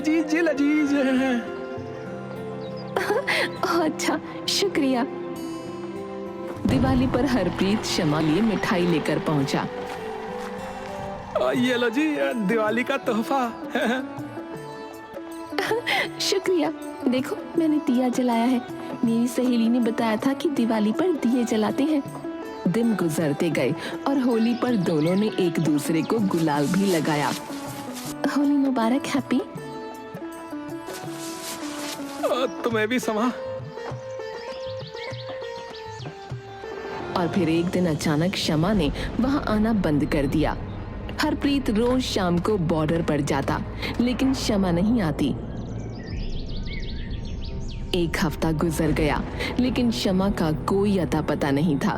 लजीज जी लजीज है। अच्छा, शुक्रिया। दिवाली पर हरप्रीत शमा लिए मिठाई लेकर पहुंचा। ये लो जी, दिवाली का तोहफा। शुक्रिया। देखो, मैंने दिया जलाया है। मेरी सहेली ने बताया था कि दिवाली पर दिए जलाते हैं। दिन गुजरते गए और होली पर दोनों ने एक दूसरे को गुलाल भी लगाया। होली मुबारक हैप्पी। तुम्हें भी समा। और फिर एक दिन अचानक शमा ने वहां आना बंद कर दिया। हरप्रीत रोज शाम को बॉर्डर पर जाता, लेकिन शमा नहीं आती। एक हफ्ता गुजर गया, लेकिन शमा का कोई अता पता नहीं था।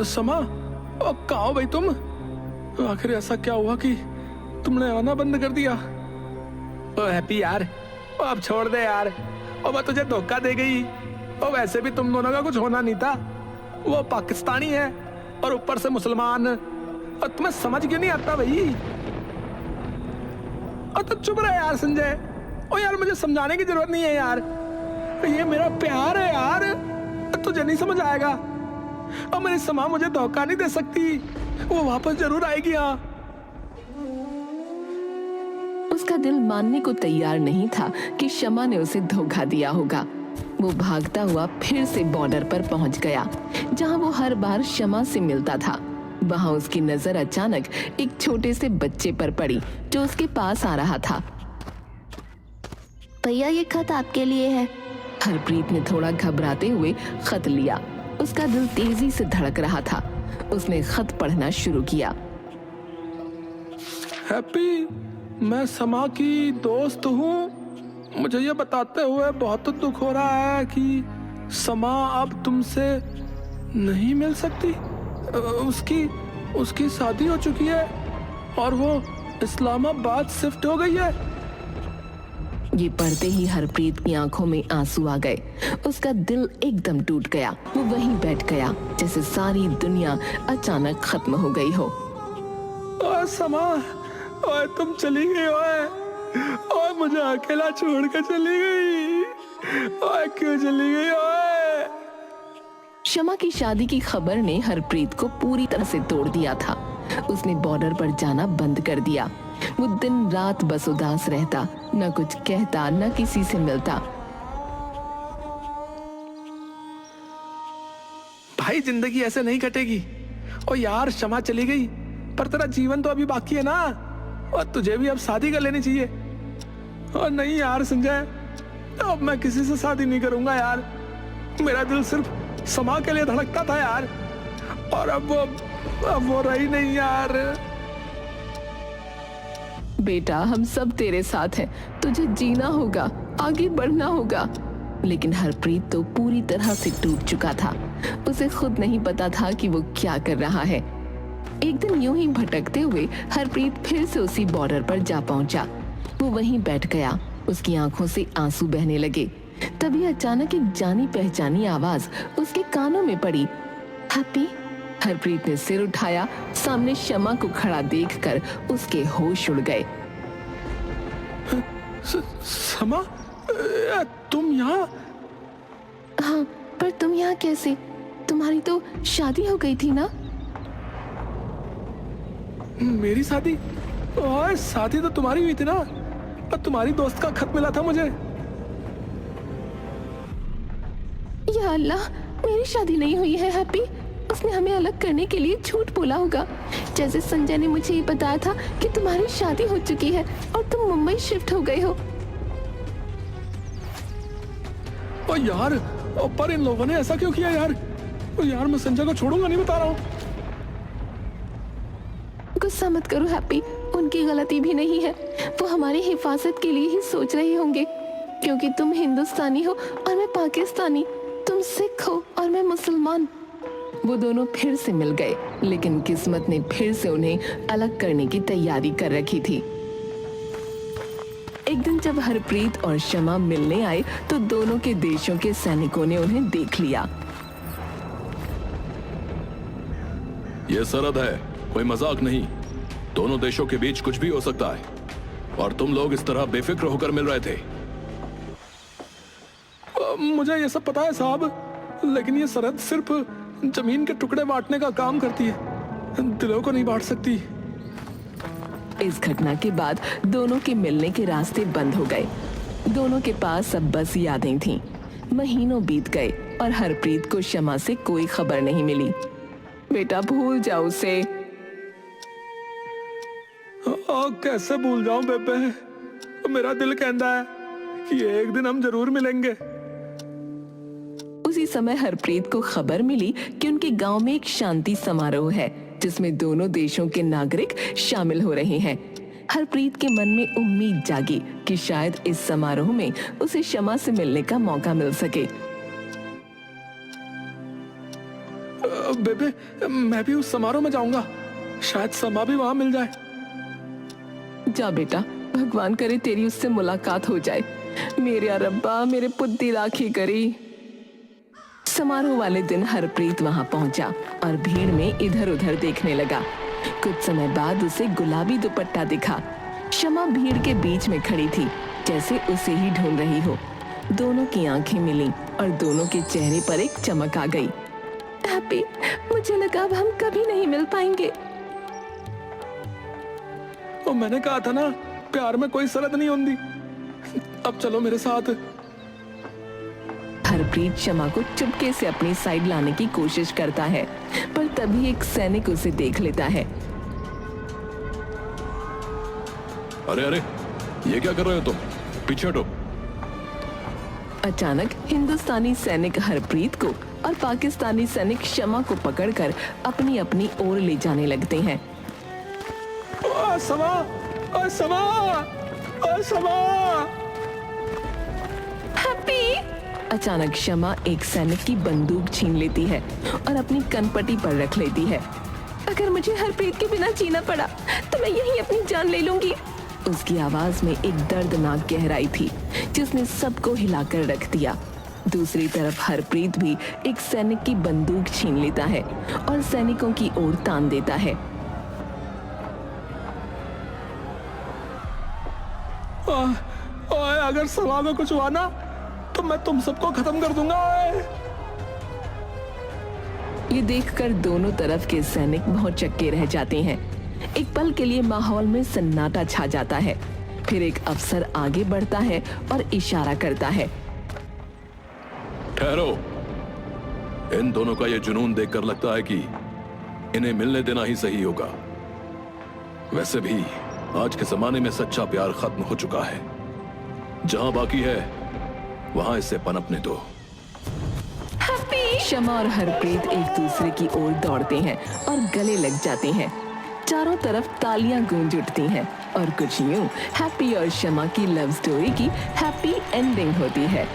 समा, कहाँ हो भाई तुम? आखिर ऐसा क्या हुआ कि तुमने आना बंद कर दिया? हैप्पी यार, अब छोड़ दे यार। और मैं तुझे धोखा दे गई। और वैसे भी तुम दोनों का कुछ होना नहीं था। वो पाकिस्तानी है और ऊपर से मुसलमान। और तुम्हें समझ क्यों नहीं आता भाई? और तो चुप रहे यार संजय। ओ यार, मुझे समझाने की जरूरत नहीं है यार। ये मेरा प्यार है यार, तुझे नहीं समझ आएगा। और मेरी समा मुझे धोखा नहीं दे सकती। वो वापस जरूर आएगी। हाँ, उसका दिल मानने को तैयार नहीं था कि शमा ने उसे धोखा दिया होगा। वो भागता हुआ फिर से बॉर्डर पर पहुंच गया, जहां वो हर बार शमा से मिलता था। वहां उसकी नजर अचानक एक छोटे से बच्चे पर पड़ी, जो उसके पास आ रहा था। भैया, ये खत आपके लिए है। हरप्रीत ने थोड़ा घबराते हुए खत लिया। उसका दिल तेजी से धड़क रहा था। उसने खत पढ़ना शुरू किया। हैप्पी, मैं समा की दोस्त हूँ। मुझे ये बताते हुए बहुत दुख हो रहा है कि समा अब तुमसे नहीं मिल सकती। उसकी शादी हो चुकी है और वो इस्लामाबाद शिफ्ट हो गई है। ये पढ़ते ही हरप्रीत की आंखों में आंसू आ गए। उसका दिल एकदम टूट गया। वो वहीं बैठ गया, जैसे सारी दुनिया अचानक खत्म हो गई हो। ओए समा, ओए तुम चली गई। ओए मुझे अकेला छोड़ के चली गई। ओए क्यों चली गई? ओए शमा की शादी की खबर ने हरप्रीत को पूरी तरह से तोड़ दिया था। उसने बॉर्डर पर जाना बंद कर दिया। वो दिन रात बस उदास रहता, न कुछ कहता, न किसी से मिलता। भाई, जिंदगी ऐसे नहीं कटेगी। ओ यार, शमा चली गई, पर तेरा जीवन तो अभी बाकी है ना। और तुझे भी अब शादी कर लेनी चाहिए। और नहीं यार संजय, अब मैं किसी से शादी नहीं करूंगा यार। मेरा दिल सिर्फ समा के लिए धड़कता था यार। और अब वो रही नहीं यार। बेटा, हम सब तेरे साथ हैं। तुझे जीना होगा, आगे बढ़ना होगा। लेकिन हरप्रीत तो पूरी तरह से टूट चुका था। उसे खुद नहीं पता था कि वो क्या कर रहा है। एक दिन यूं ही भटकते हुए हरप्रीत फिर से उसी बॉर्डर पर जा पहुंचा। वो वहीं बैठ गया। उसकी आंखों से आंसू बहने लगे। तभी अचानक एक जानी पहचानी आवाज उसके कानों में पड़ी। हैप्पी। हरप्रीत ने सिर उठाया। सामने शमा को खड़ा देखकर उसके होश उड़ गए। समा, तुम यहाँ? हाँ, पर तुम यहाँ कैसे? तुम्हारी तो शादी हो गई थी ना? मेरी शादी? ओए, शादी तो तुम्हारी हुई थी ना। और तुम्हारी दोस्त का खत मिला था मुझे। या अल्लाह, मेरी शादी नहीं हुई है हैप्पी। उसने हमें अलग करने के लिए झूठ बोला होगा। जैसे संजय ने मुझे ये बताया था कि तुम्हारी शादी हो चुकी है और तुम मुंबई शिफ्ट हो गए हो। ओ यार, पर इन लोगों ने ऐसा क्यों किया यार? ओ यार, मैं संजय को छोड़ूंगा नहीं, बता रहा हूँ। गुस्सा मत करो हैप्पी, उनकी गलती भी नहीं है। वो हमारी हिफाजत के लिए ही सोच रहे होंगे, क्योंकि तुम हिंदुस्तानी हो और मैं पाकिस्तानी। तुम सिख हो और मैं मुसलमान। वो दोनों फिर से मिल गए, लेकिन किस्मत ने फिर से उन्हें अलग करने की तैयारी कर रखी थी। एक दिन जब हरप्रीत और शमा मिलने आए तो दोनों के देशों के सैनिकों ने उन्हें देख लिया। ये सरहद है, कोई मजाक नहीं। दोनों देशों के बीच कुछ भी हो सकता है। और तुम लोग इस तरह बेफिक्र होकर मिल रहे थे। मुझे ये सब पता है साहब, लेकिन ये सरहद सिर्फ जमीन के टुकड़े बांटने का काम करती है, दिलों को नहीं बांट सकती। इस घटना के बाद दोनों के मिलने के रास्ते बंद हो गए। दोनों के पास अब बस यादें थीं। महीनों बीत गए और हरप्रीत को शमा से कोई खबर नहीं मिली। बेटा भूल जाओ उसे। कैसे भूल जाऊं बेबे, मेरा दिल कहता है कि एक दिन हम जरूर मिलेंगे। उसी समय हरप्रीत को खबर मिली कि उनके गांव में एक शांति समारोह है जिसमें दोनों देशों के नागरिक शामिल हो रहे हैं। हरप्रीत के मन में उम्मीद जागी कि शायद इस समारोह में उसे शमा से मिलने का मौका मिल सके। बेबे, मैं भी उस समारोह में जाऊंगा, शायद समा भी वहां मिल जाए। जा बेटा, भगवान करे तेरी उससे मुलाकात हो जाए। मेरे रब्बा, मेरे पुत्ती राखी करी। समारोह वाले दिन हरप्रीत वहां पहुंचा और भीड़ में इधर उधर देखने लगा। कुछ समय बाद उसे गुलाबी दुपट्टा दिखा। शमा भीड़ के बीच में खड़ी थी, जैसे उसे ही ढूंढ रही हो। दोनों की आंखें मिली और दोनों के चेहरे पर एक चमक आ गई। हैप्पी, मुझे लगा अब हम कभी नहीं मिल पाएंगे। और मैंने कहा था ना, प्यार में कोई शर्त नहीं होती। अब चलो मेरे साथ। हरप्रीत शमा को चुपके से अपनी साइड लाने की कोशिश करता है, पर तभी एक सैनिक उसे देख लेता है। अरे अरे, ये क्या कर रहे हो तुम? पीछे हटो। अचानक हिंदुस्तानी सैनिक हरप्रीत को और पाकिस्तानी सैनिक शमा को पकड़कर अपनी अपनी ओर ले जाने लगते हैं। समा, समा, समा। हैप्पी! अचानक शमा एक सैनिक की बंदूक छीन लेती है और अपनी कनपटी पर रख लेती है। अगर मुझे हरप्रीत के बिना जीना पड़ा तो मैं यहीं अपनी जान ले लूंगी। उसकी आवाज में एक दर्दनाक गहराई थी जिसने सबको हिलाकर रख दिया। दूसरी तरफ हरप्रीत भी एक सैनिक की बंदूक छीन लेता है और सैनिकों की ओर तान देता है। अगर समा में कुछ हुआ ना तो मैं तुम सबको खत्म कर दूंगा। ये देखकर दोनों तरफ के सैनिक बहुत चक्के रह जाते हैं। एक पल के लिए माहौल में सन्नाटा छा जाता है। फिर एक अफसर आगे बढ़ता है और इशारा करता है। ठहरो, इन दोनों का ये जुनून देखकर लगता है कि इन्हें मिलने देना ही सही होगा। वैसे भी आज के जमाने में सच्चा प्यार खत्म हो चुका है। जहां बाकी है वहां इसे पनपने दो। शमा और हरप्रीत एक दूसरे की ओर दौड़ते हैं और गले लग जाते हैं। चारों तरफ तालियां गूंज उठती हैं और कुछ यूं हैप्पी और शमा की लव स्टोरी की हैप्पी एंडिंग होती है।